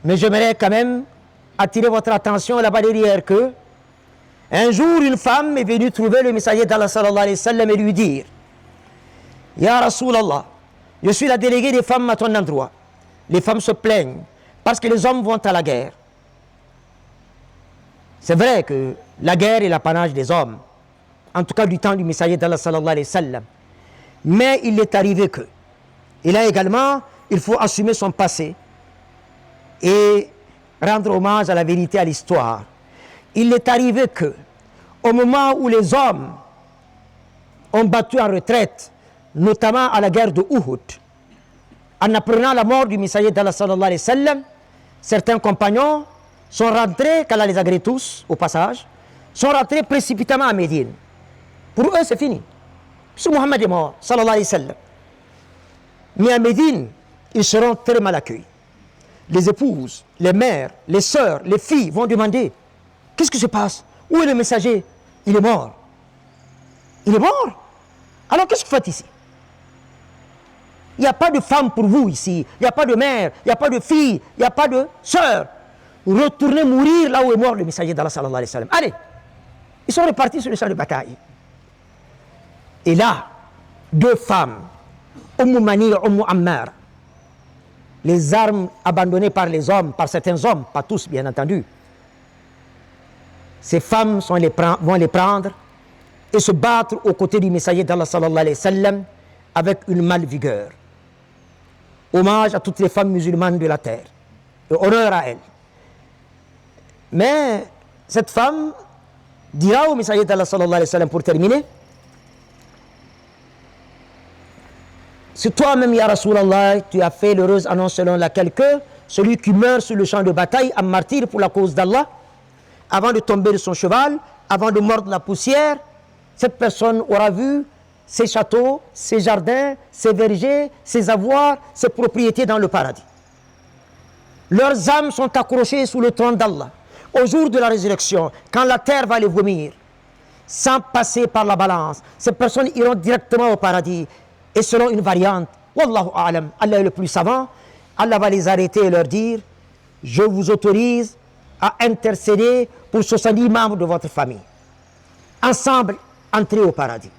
Mais j'aimerais quand même attirer votre attention là-bas derrière que un jour une femme est venue trouver le messager d'Allah sallallahu alayhi wa sallam et lui dire: Ya Rasulallah, je suis la déléguée des femmes à ton endroit. Les femmes se plaignent parce que les hommes vont à la guerre. C'est vrai que la guerre est l'apanage des hommes, en tout cas du temps du messager d'Allah sallallahu alayhi wa sallam. Mais il est arrivé que, et là également, il faut assumer son passé et rendre hommage à la vérité, à l'histoire. Il est arrivé que, au moment où les hommes ont battu en retraite, notamment à la guerre de Uhud, en apprenant la mort du messager d'Allah sallallahu alayhi wa sallam, certains compagnons sont rentrés, qu'Allah les agrée tous, au passage, sont rentrés précipitamment à Médine. Pour eux, c'est fini. Parce que Mohammed est mort, sallallahu alayhi wa sallam. Mais à Médine, ils seront très mal accueillis. Les épouses, les mères, les sœurs, les filles vont demander: qu'est-ce qui se passe? Où est le messager? Il est mort. Il est mort. Alors qu'est-ce que vous faites ici? Il n'y a pas de femme pour vous ici. Il n'y a pas de mère, il n'y a pas de fille, il n'y a pas de sœur. Retournez mourir là où est mort le messager d'Allah sallallahu alayhi wa sallam. Allez. Ils sont repartis sur le champ de bataille. Et là, deux femmes, Mani et Ammar, les armes abandonnées par les hommes, par certains hommes, pas tous bien entendu. Ces femmes vont les prendre et se battre aux côtés du messager d'Allah sallallahu alayhi wa sallam avec une malvigueur. Hommage à toutes les femmes musulmanes de la terre et honneur à elles. Mais cette femme dira au messager d'Allah sallallahu alayhi wa sallam, pour terminer: c'est toi-même, ya Rasulallah, tu as fait l'heureuse annonce selon laquelle que celui qui meurt sur le champ de bataille en martyr pour la cause d'Allah, avant de tomber de son cheval, avant de mordre la poussière, cette personne aura vu ses châteaux, ses jardins, ses vergers, ses avoirs, ses propriétés dans le paradis. Leurs âmes sont accrochées sous le trône d'Allah. Au jour de la résurrection, quand la terre va les vomir, sans passer par la balance, ces personnes iront directement au paradis. Et selon une variante, Wallahu a'lam, Allah est le plus savant, Allah va les arrêter et leur dire: je vous autorise à intercéder pour 70 membres de votre famille. Ensemble, entrez au paradis.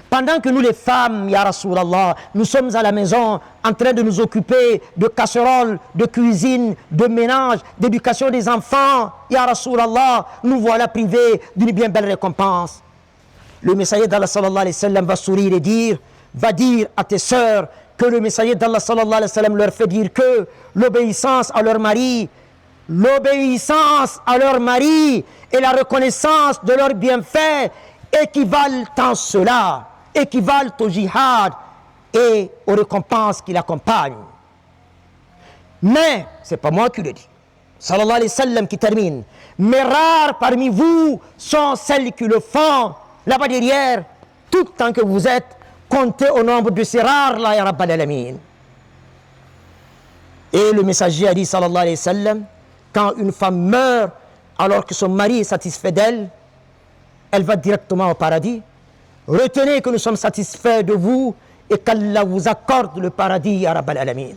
Pendant que nous les femmes, ya Rasulallah, nous sommes à la maison en train de nous occuper de casseroles, de cuisine, de ménage, d'éducation des enfants, ya Rasulallah, nous voilà privés d'une bien belle récompense. Le messager d'Allah sallallahu alayhi wa sallam va sourire et va dire à tes sœurs que le messager d'Allah sallallahu alayhi wa sallam leur fait dire que l'obéissance à leur mari et la reconnaissance de leurs bienfaits équivalent en cela, équivalent au jihad et aux récompenses qui l'accompagnent. Mais, c'est pas moi qui le dis, sallallahu alayhi wa sallam qui termine: mais rares parmi vous sont celles qui le font. Là-bas derrière, tout tant que vous êtes, comptez au nombre de ces rares-là, ya Rabbal Alamin. Et le messager a dit, sallallahu alayhi wa sallam, quand une femme meurt alors que son mari est satisfait d'elle, elle va directement au paradis. Retenez que nous sommes satisfaits de vous et qu'Allah vous accorde le paradis, ya Rabbal Alamin.